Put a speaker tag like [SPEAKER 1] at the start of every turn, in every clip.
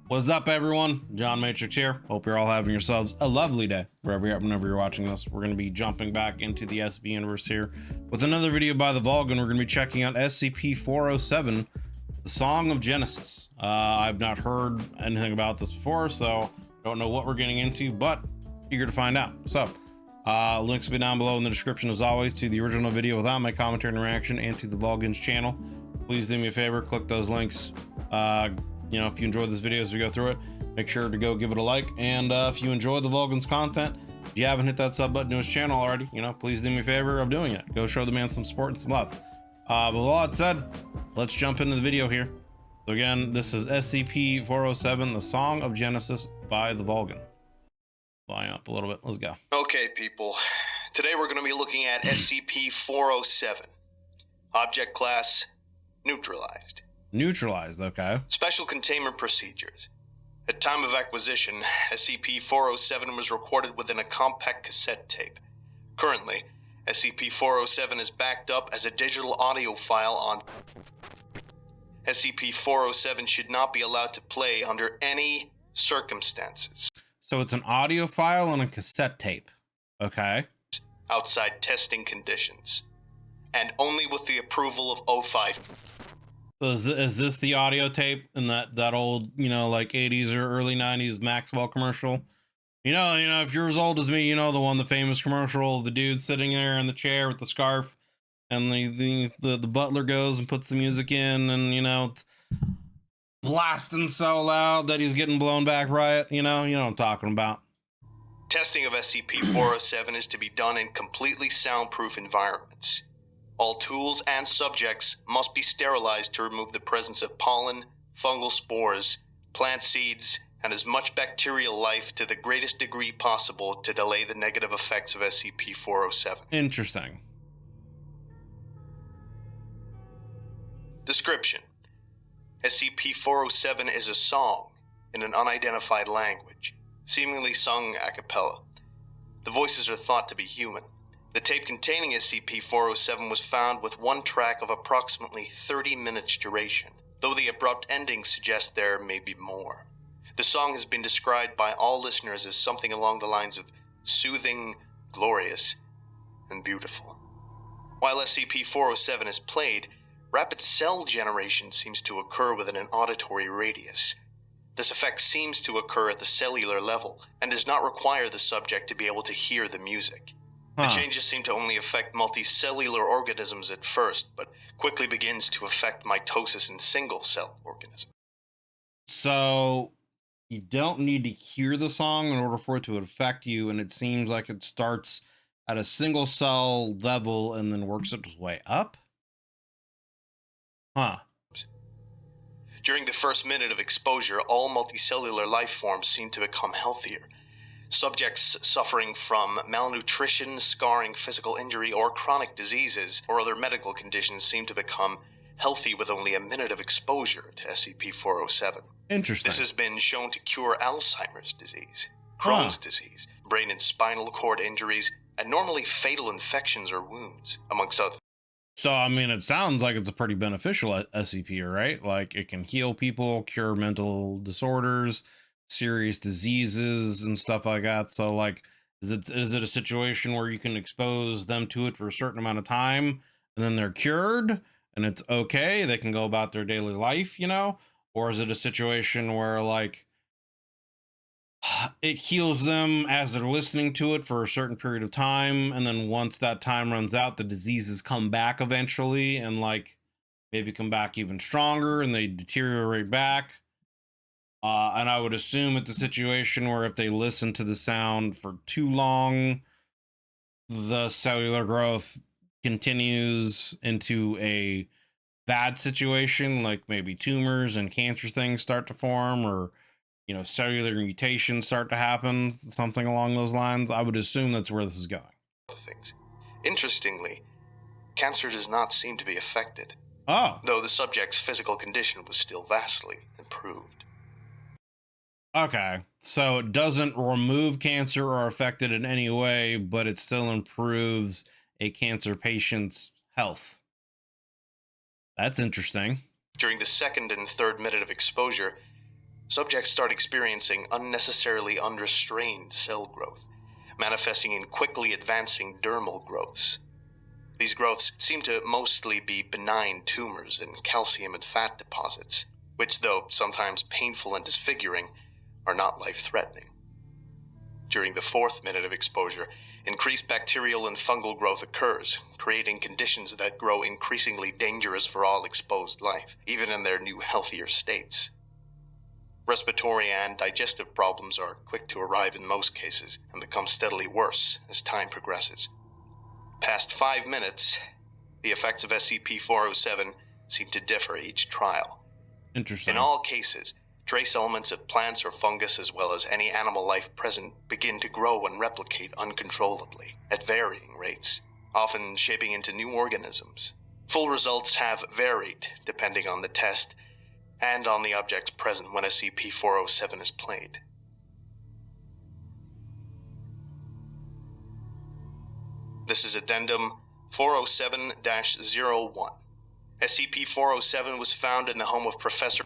[SPEAKER 1] What's up, everyone? John Matrix here. Hope you're all having yourselves a lovely day wherever you're at, whenever you're watching this. We're going to be jumping back into the SCP universe here with another video by the Vulcan. We're going to be checking out SCP-407, the Song of Genesis. I've not heard anything about this before, so don't know what we're getting into, but eager to find out. So, links will be down below in the description as always to the original video without my commentary and reaction and to the Vulcan's channel. Please do me a favor, click those links. You know, if you enjoyed this video as we go through it, make sure to go give it a like. And if you enjoy the Vulcan's content, if you haven't hit that sub button to his channel already, you know, please do me a favor of doing it. Go show the man some support and some love. But with all that said, let's jump into the video here. So again, this is SCP-407, the Song of Genesis by the Vulcan. Fly up a little bit. Let's go.
[SPEAKER 2] Okay, people. Today we're going to be looking at SCP-407. Object class, neutralized.
[SPEAKER 1] Neutralized, okay.
[SPEAKER 2] Special containment procedures. At time of acquisition, SCP-407 was recorded within a compact cassette tape. Currently, SCP-407 is backed up as a digital audio file on... SCP-407 should not be allowed to play under any circumstances.
[SPEAKER 1] So it's an audio file and a cassette tape. Okay.
[SPEAKER 2] Outside testing conditions. And only with the approval of O5.
[SPEAKER 1] So is this the audio tape in that old, you know, like 80s or early 90s Maxwell commercial? You know, if you're as old as me, you know the famous commercial, the dude sitting there in the chair with the scarf, and the butler goes and puts the music in, and you know, it's blasting so loud that he's getting blown back right. You know what I'm talking about.
[SPEAKER 2] Testing of SCP-407 is to be done in completely soundproof environments. All tools and subjects must be sterilized to remove the presence of pollen, fungal spores, plant seeds, and as much bacterial life to the greatest degree possible to delay the negative effects of SCP-407.
[SPEAKER 1] Interesting.
[SPEAKER 2] Description: SCP-407 is a song in an unidentified language, seemingly sung a cappella. The voices are thought to be human. The tape containing SCP-407 was found with one track of approximately 30 minutes duration, though the abrupt ending suggests there may be more. The song has been described by all listeners as something along the lines of soothing, glorious, and beautiful. While SCP-407 is played, rapid cell generation seems to occur within an auditory radius. This effect seems to occur at the cellular level and does not require the subject to be able to hear the music. The changes seem to only affect multicellular organisms at first, but quickly begins to affect mitosis in single-cell organisms.
[SPEAKER 1] So you don't need to hear the song in order for it to affect you, and it seems like it starts at a single-cell level and then works its way up? Huh.
[SPEAKER 2] During the first minute of exposure, all multicellular life forms seem to become healthier. Subjects suffering from malnutrition, scarring, physical injury, or chronic diseases or other medical conditions seem to become healthy with only a minute of exposure to SCP-407.
[SPEAKER 1] Interesting.
[SPEAKER 2] This has been shown to cure Alzheimer's disease, Crohn's disease, brain and spinal cord injuries, and normally fatal infections or wounds, amongst others.
[SPEAKER 1] So, I mean, it sounds like it's a pretty beneficial SCP, right? Like, it can heal people, cure mental disorders, serious diseases and stuff like that. So like, is it a situation where you can expose them to it for a certain amount of time and then they're cured and it's okay, they can go about their daily life, you know? Or is it a situation where like it heals them as they're listening to it for a certain period of time, and then once that time runs out, the diseases come back eventually and like maybe come back even stronger and they deteriorate back? And I would assume it's a situation where if they listen to the sound for too long, the cellular growth continues into a bad situation, like maybe tumors and cancer things start to form, or, you know, cellular mutations start to happen, something along those lines. I would assume that's where this is going.
[SPEAKER 2] Interestingly, cancer does not seem to be affected.
[SPEAKER 1] Oh.
[SPEAKER 2] Though the subject's physical condition was still vastly improved.
[SPEAKER 1] Okay, so it doesn't remove cancer or affect it in any way, but it still improves a cancer patient's health. That's interesting.
[SPEAKER 2] During the second and third minute of exposure, Subjects start experiencing unnecessarily unrestrained cell growth, manifesting in quickly advancing dermal growths. These growths seem to mostly be benign tumors and calcium and fat deposits, which, though sometimes painful and disfiguring, are not life-threatening. During the 4th minute of exposure, increased bacterial and fungal growth occurs, creating conditions that grow increasingly dangerous for all exposed life, even in their new healthier states. Respiratory and digestive problems are quick to arrive in most cases and become steadily worse as time progresses. Past 5 minutes, the effects of SCP-407 seem to differ each trial.
[SPEAKER 1] Interesting.
[SPEAKER 2] In all cases, trace elements of plants or fungus as well as any animal life present begin to grow and replicate uncontrollably at varying rates, often shaping into new organisms. Full results have varied depending on the test and on the objects present when SCP-407 is played. This is Addendum 407-01. SCP-407 was found in the home of Professor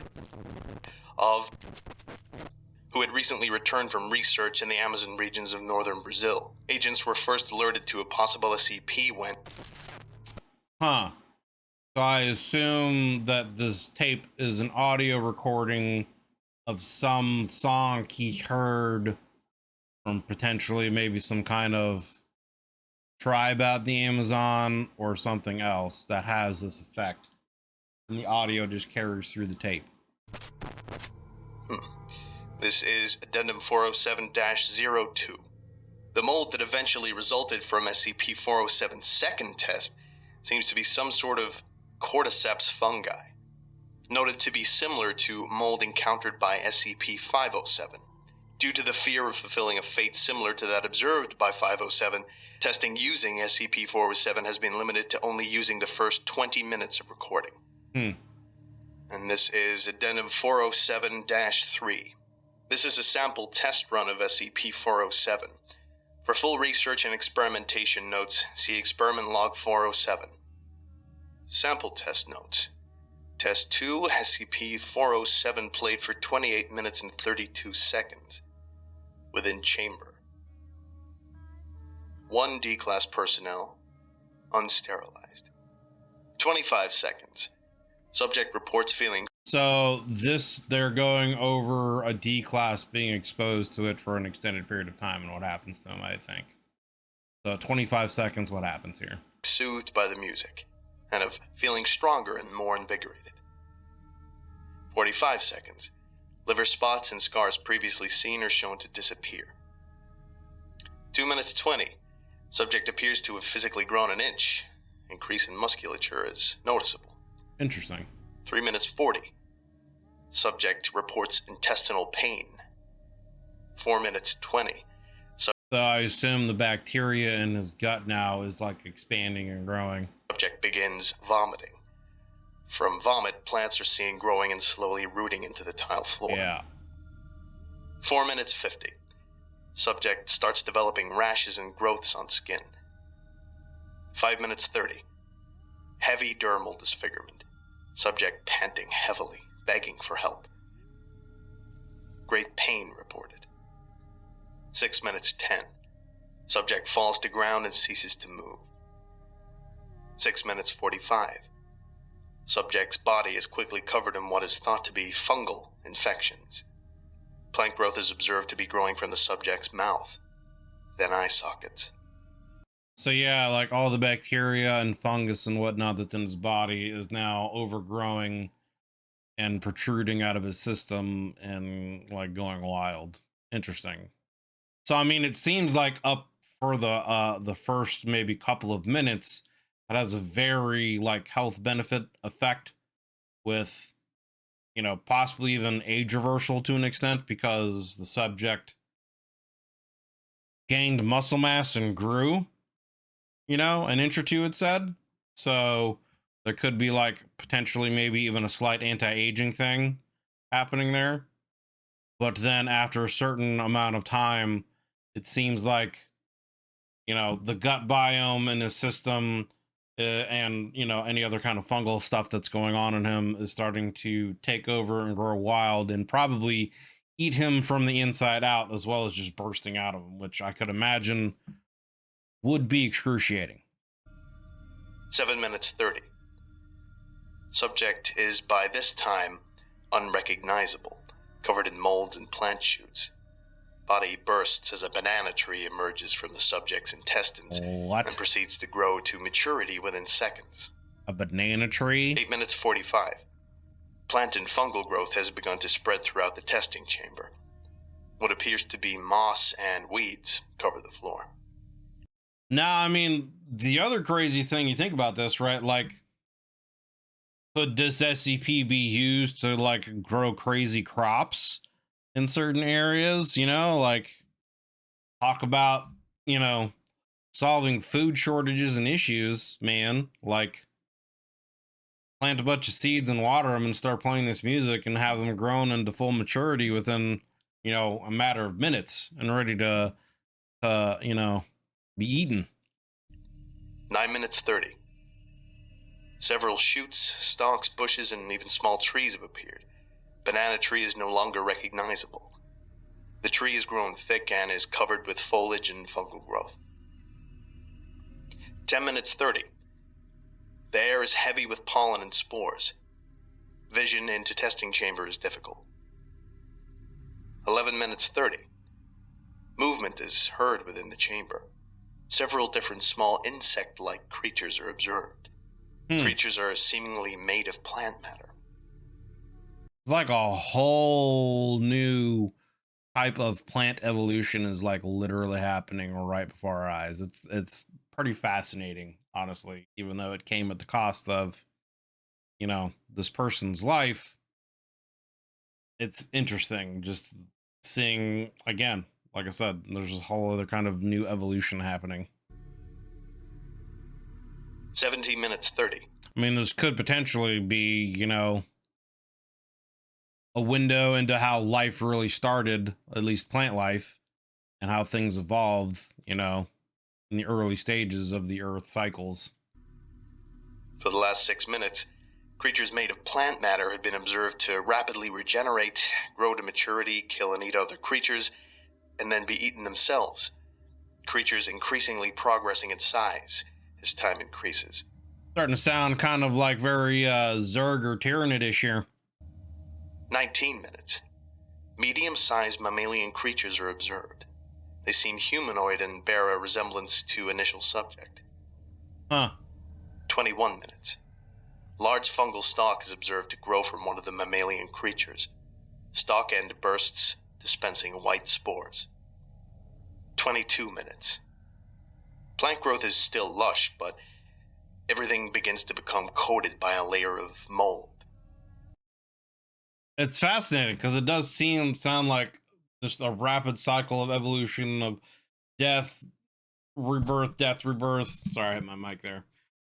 [SPEAKER 2] of who had recently returned from research in the Amazon regions of northern Brazil. Agents were first alerted to a possible SCP when...
[SPEAKER 1] Huh. So I assume that this tape is an audio recording of some song he heard from potentially maybe some kind of tribe out the Amazon or something else that has this effect. And the audio just carries through the tape.
[SPEAKER 2] This is Addendum 407-02. The mold that eventually resulted from SCP-407's second test seems to be some sort of cordyceps fungi, noted to be similar to mold encountered by SCP-507. Due to the fear of fulfilling a fate similar to that observed by 507, testing using SCP-407 has been limited to only using the first 20 minutes of recording. And this is Addendum 407-3. This is a sample test run of SCP-407. For full research and experimentation notes, see Experiment Log 407. Sample test notes. Test 2, SCP-407 played for 28 minutes and 32 seconds. Within chamber. 1 D-Class personnel, unsterilized. 25 seconds. Subject reports feeling...
[SPEAKER 1] So they're going over a D-Class being exposed to it for an extended period of time and what happens to them, I think. So 25 seconds, what happens here?
[SPEAKER 2] Soothed by the music, and of feeling stronger and more invigorated. 45 seconds. Liver spots and scars previously seen are shown to disappear. 2 minutes 20. Subject appears to have physically grown an inch. Increase in musculature is noticeable.
[SPEAKER 1] Interesting.
[SPEAKER 2] 3 minutes 40. Subject reports intestinal pain. 4 minutes 20.
[SPEAKER 1] So I assume the bacteria in his gut now is like expanding and growing.
[SPEAKER 2] Subject begins vomiting. From vomit, plants are seen growing and slowly rooting into the tile floor.
[SPEAKER 1] Yeah.
[SPEAKER 2] 4 minutes 50. Subject starts developing rashes and growths on skin. 5 minutes 30. Heavy dermal disfigurement. Subject panting heavily, begging for help. Great pain reported. 6 minutes 10. Subject falls to ground and ceases to move. 6 minutes 45. Subject's body is quickly covered in what is thought to be fungal infections. Plant growth is observed to be growing from the subject's mouth, then eye sockets.
[SPEAKER 1] So yeah, like all the bacteria and fungus and whatnot that's in his body is now overgrowing and protruding out of his system and like going wild. Interesting. So I mean, it seems like up for the first maybe couple of minutes, it has a very like health benefit effect with, you know, possibly even age reversal to an extent because the subject gained muscle mass and grew, you know, an inch or two, it said. So there could be like potentially maybe even a slight anti-aging thing happening there. But then after a certain amount of time, it seems like, you know, the gut biome in his system and any other kind of fungal stuff that's going on in him is starting to take over and grow wild and probably eat him from the inside out, as well as just bursting out of him, which I could imagine would be excruciating.
[SPEAKER 2] 7 minutes 30. Subject is by this time unrecognizable, covered in molds and plant shoots. Body bursts as a banana tree emerges from the subject's intestines
[SPEAKER 1] What?
[SPEAKER 2] and proceeds to grow to maturity within seconds.
[SPEAKER 1] A banana tree?
[SPEAKER 2] 8 minutes 45. Plant and fungal growth has begun to spread throughout the testing chamber. What appears to be moss and weeds cover the floor.
[SPEAKER 1] Now, I mean, the other crazy thing you think about this, right? Like, could this SCP be used to like grow crazy crops in certain areas? Like talk about, solving food shortages and issues, man. Like plant a bunch of seeds and water them and start playing this music and have them grown into full maturity within, a matter of minutes and ready to, be eaten.
[SPEAKER 2] 9 minutes 30. Several shoots, stalks, bushes, and even small trees have appeared. Banana tree is no longer recognizable. The tree has grown thick and is covered with foliage and fungal growth. 10 minutes 30. The air is heavy with pollen and spores. Vision into testing chamber is difficult. 11 minutes 30. Movement is heard within the chamber. Several different small insect-like creatures are observed. Creatures are seemingly made of plant matter.
[SPEAKER 1] Like a whole new type of plant evolution is like literally happening right before our eyes. It's pretty fascinating, honestly, even though it came at the cost of, this person's life. It's interesting just seeing, again, like I said, there's this whole other kind of new evolution happening.
[SPEAKER 2] 17 minutes 30.
[SPEAKER 1] I mean, this could potentially be, a window into how life really started, at least plant life, and how things evolved, in the early stages of the Earth cycles.
[SPEAKER 2] For the last 6 minutes, creatures made of plant matter have been observed to rapidly regenerate, grow to maturity, kill and eat other creatures, and then be eaten themselves. Creatures increasingly progressing in size as time increases.
[SPEAKER 1] Starting to sound kind of like very Zerg or Tyranidish here.
[SPEAKER 2] 19 minutes. Medium-sized mammalian creatures are observed. They seem humanoid and bear a resemblance to initial subject. 21 minutes. Large fungal stalk is observed to grow from one of the mammalian creatures. Stalk end bursts, dispensing white spores. 22 minutes. Plant growth is still lush, but everything begins to become coated by a layer of mold.
[SPEAKER 1] It's fascinating because it does sound like just a rapid cycle of evolution of death, rebirth, death, rebirth. Sorry, I had my mic there.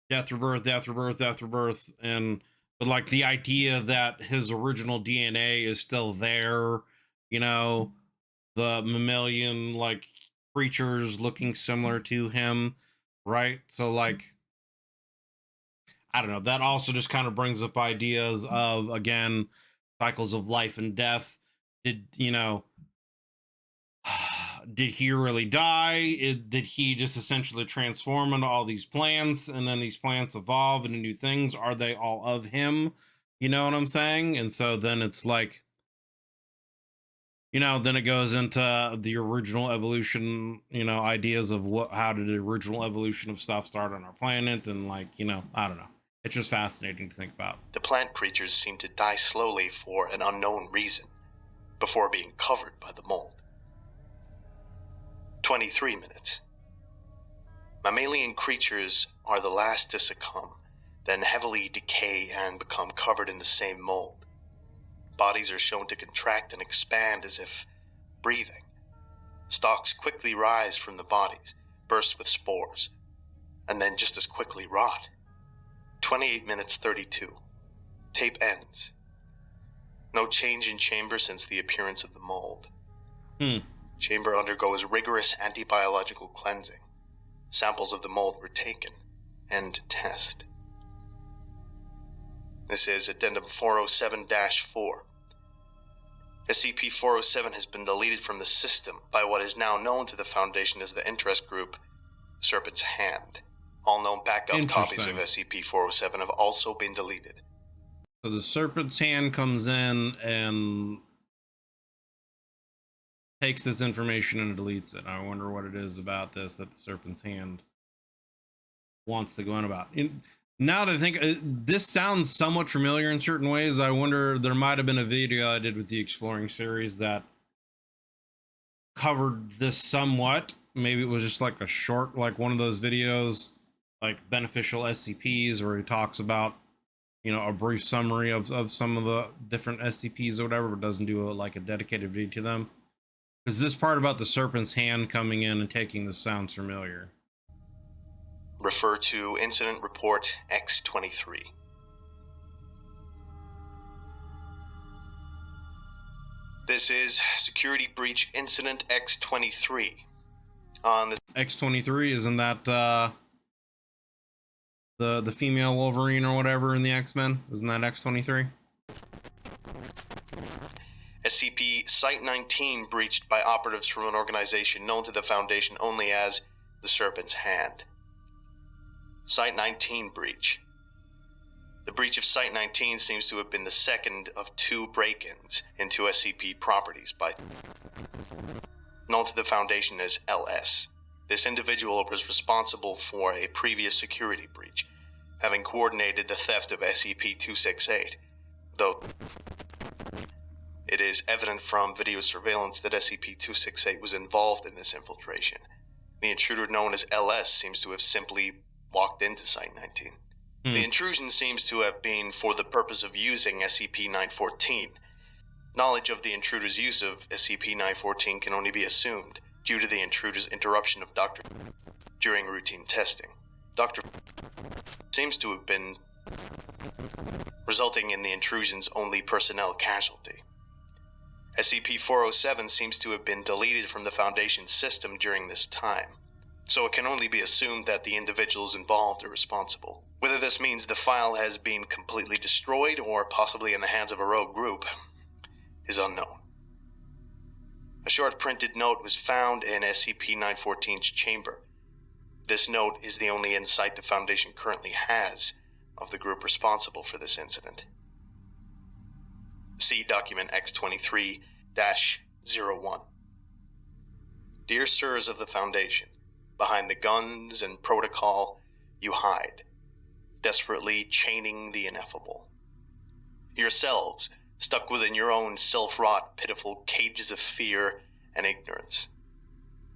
[SPEAKER 1] Death, rebirth, death, rebirth, death, rebirth. But like the idea that his original DNA is still there, the mammalian like creatures looking similar to him, right? So like, I don't know, that also just kind of brings up ideas of, again, cycles of life and death. Did he really die? Did he just essentially transform into all these plants, and then these plants evolve into new things? Are they all of him? You know what I'm saying? And so then it's like, then it goes into the original evolution, ideas of how did the original evolution of stuff start on our planet, and like, I don't know. It's just fascinating to think about.
[SPEAKER 2] The plant creatures seem to die slowly for an unknown reason, before being covered by the mold. 23 minutes. Mammalian creatures are the last to succumb, then heavily decay and become covered in the same mold. Bodies are shown to contract and expand as if breathing. Stalks quickly rise from the bodies, burst with spores, and then just as quickly rot. 28 minutes 32. Tape ends. No change in chamber since the appearance of the mold. Chamber undergoes rigorous anti-biological cleansing. Samples of the mold were taken. End test. This is Addendum 407-4. SCP-407 has been deleted from the system by what is now known to the Foundation as the interest group Serpent's Hand. All known backup copies of SCP-407 have also been deleted.
[SPEAKER 1] So the Serpent's Hand comes in and takes this information and deletes it. I wonder what it is about this that the Serpent's Hand wants to go on about. Now that I think, this sounds somewhat familiar in certain ways. I wonder, there might have been a video I did with the Exploring series that covered this somewhat. Maybe it was just like a short, like one of those videos, like beneficial SCPs, where he talks about, you know, a brief summary of some of the different SCPs or whatever, but doesn't do like a dedicated video to them. Because this part about the Serpent's Hand coming in and taking this sounds familiar.
[SPEAKER 2] Refer to Incident Report X-23. This is Security Breach Incident X-23. On the
[SPEAKER 1] X-23, isn't that the female Wolverine or whatever in the X-Men? Isn't that X-23?
[SPEAKER 2] SCP Site-19 breached by operatives from an organization known to the Foundation only as the Serpent's Hand. Site-19 breach. The breach of Site-19 seems to have been the second of two break-ins into SCP properties by known to the Foundation as LS. This individual was responsible for a previous security breach, having coordinated the theft of SCP-268, though it is evident from video surveillance that SCP-268 was involved in this infiltration. The intruder known as LS seems to have simply walked into Site-19. The intrusion seems to have been for the purpose of using SCP-914. Knowledge of the intruder's use of SCP-914 can only be assumed due to the intruder's interruption of Dr. during routine testing. Dr. seems to have been resulting in the intrusion's only personnel casualty. SCP-407 seems to have been deleted from the Foundation's system during this time, so it can only be assumed that the individuals involved are responsible. Whether this means the file has been completely destroyed or possibly in the hands of a rogue group is unknown. A short printed note was found in SCP-914's chamber. This note is the only insight the Foundation currently has of the group responsible for this incident. See Document X-23-01. Dear Sirs of the Foundation, behind the guns and protocol, you hide, desperately chaining the ineffable. Yourselves, stuck within your own self-wrought, pitiful cages of fear and ignorance.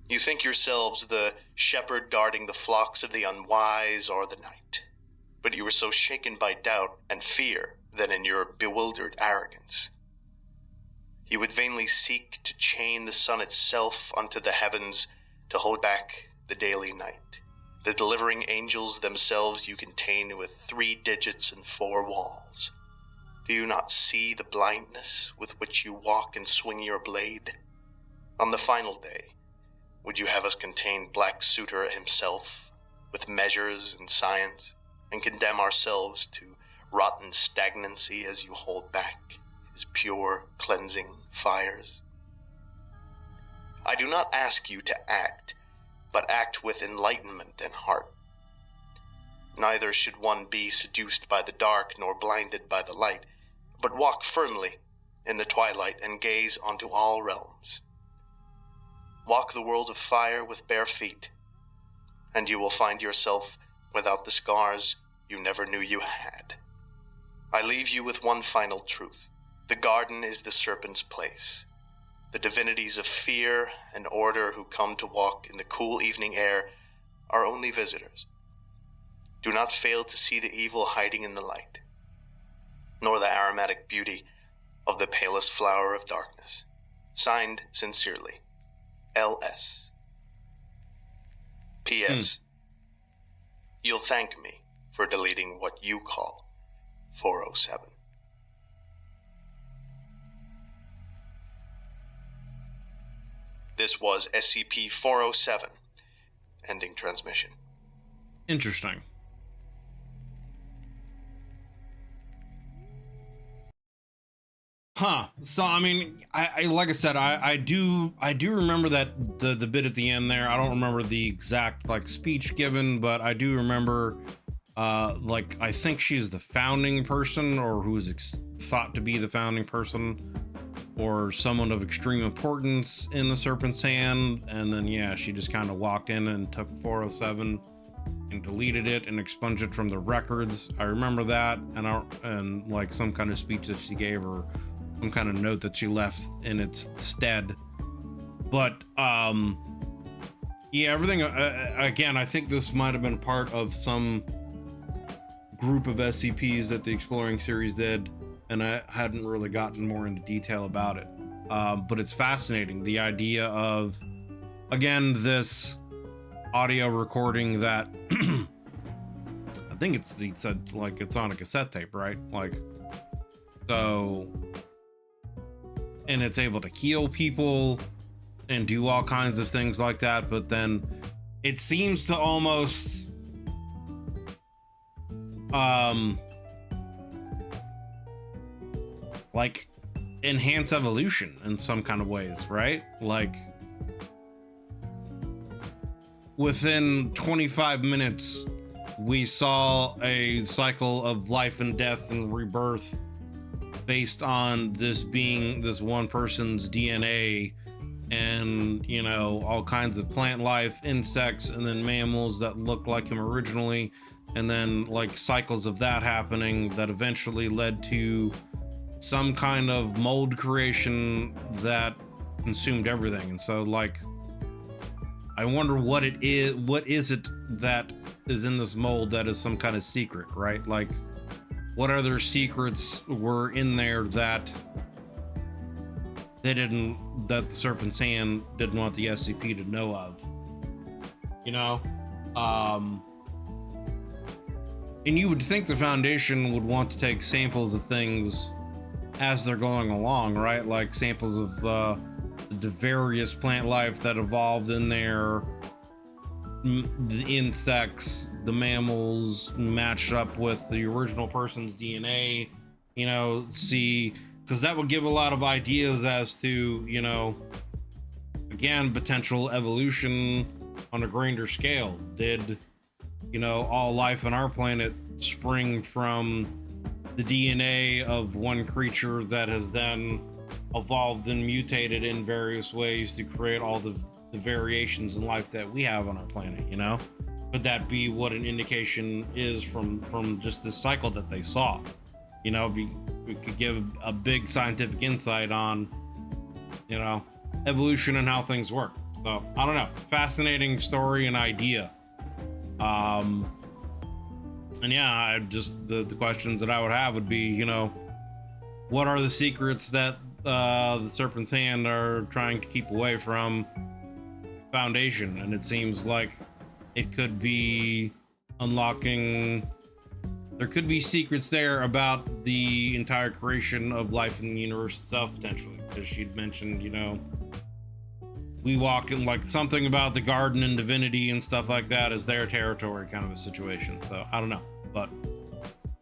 [SPEAKER 2] You think yourselves the shepherd guarding the flocks of the unwise or the night, but you were so shaken by doubt and fear that in your bewildered arrogance, you would vainly seek to chain the sun itself unto the heavens to hold back the daily night. The delivering angels themselves you contain with 3 digits and 4 walls. Do you not see the blindness with which you walk and swing your blade? On the final day, would you have us contain Black Suitor himself, with measures and science, and condemn ourselves to rotten stagnancy as you hold back his pure, cleansing fires? I do not ask you to act, but act with enlightenment and heart. Neither should one be seduced by the dark nor blinded by the light, but walk firmly in the twilight and gaze onto all realms. Walk the world of fire with bare feet, and you will find yourself without the scars you never knew you had. I leave you with one final truth. The garden is the serpent's place. The divinities of fear and order who come to walk in the cool evening air are only visitors. Do not fail to see the evil hiding in the light, nor the aromatic beauty of the palest flower of darkness. Signed sincerely, L.S. P.S. You'll thank me for deleting what you call 407. This was SCP-407, ending transmission.
[SPEAKER 1] Interesting. Huh. So I mean, I like I said, I do remember that the bit at the end there. I don't remember the exact like speech given, but I do remember like I think she's the founding person, or who's thought to be the founding person, or someone of extreme importance in the Serpent's Hand. And then yeah, she just kind of walked in and took 407 and deleted it and expunged it from the records. I remember that, and like some kind of speech that she gave, or some kind of note that she left in its stead. But yeah, everything again, I think this might have been part of some group of SCPs that the Exploring series did, and I hadn't really gotten more into detail about it. But it's fascinating, the idea of, again, this audio recording that I think it's like it's on a cassette tape, right? Like, so, and it's able to heal people and do all kinds of things like that, but then it seems to almost like enhance evolution in some kind of ways, right? Like within 25 minutes we saw a cycle of life and death and rebirth based on this being this one person's DNA, and you know, all kinds of plant life, insects, and then mammals that looked like him originally, and then like cycles of that happening that eventually led to some kind of mold creation that consumed everything. And so like I wonder what it is it that is in this mold that is some kind of secret, right? Like what other secrets were in there that the Serpent's Hand didn't want the SCP to know of, you know? And you would think the Foundation would want to take samples of things as they're going along, right? Like samples of the various plant life that evolved in there, the insects, the mammals matched up with the original person's DNA, you know, see, because that would give a lot of ideas as to, you know, again, potential evolution on a grander scale. Did, you know, all life on our planet spring from the DNA of one creature that has then evolved and mutated in various ways to create all the variations in life that we have on our planet, you know? Could that be what an indication is from just this cycle that they saw? You know, we could give a big scientific insight on, you know, evolution and how things work. So I don't know, fascinating story and idea. And yeah, I just the questions that I would have would be, you know, what are the secrets that the Serpent's Hand are trying to keep away from Foundation? And it seems like it could be unlocking, there could be secrets there about the entire creation of life in the universe itself, potentially, because she'd mentioned, you know, we walk in, like something about the garden and divinity and stuff like that is their territory kind of a situation. So I don't know, but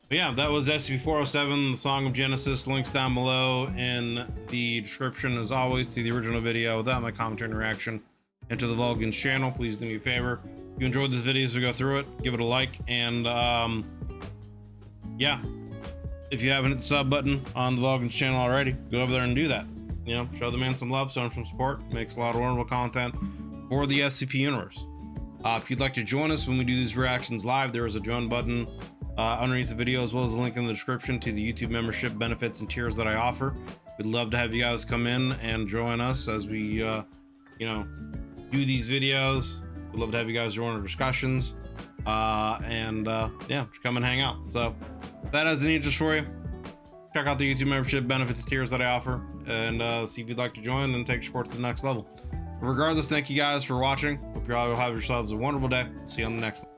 [SPEAKER 1] yeah, that was SCP-407, the Song of Genesis. Links down below in the description, as always, to the original video without my commentary and reaction, and to the Vulcan's channel. Please do me a favor, if you enjoyed this video as we go through it, give it a like, and yeah, if you haven't hit the sub button on the Vulcan's channel already, go over there and do that. You know, show the man some love, show him some support. Makes a lot of wonderful content for the SCP universe. If you'd like to join us when we do these reactions live, there is a join button underneath the video, as well as a link in the description to the YouTube membership benefits and tiers that I offer. We'd love to have you guys come in and join us as we, you know, do these videos. We'd love to have you guys join our discussions. Yeah, just come and hang out. So if that has any interest for you, check out the YouTube membership benefits and tiers that I offer, and see if you'd like to join and take support to the next level. Regardless, thank you guys for watching. Hope you all have yourselves a wonderful day. See you on the next one.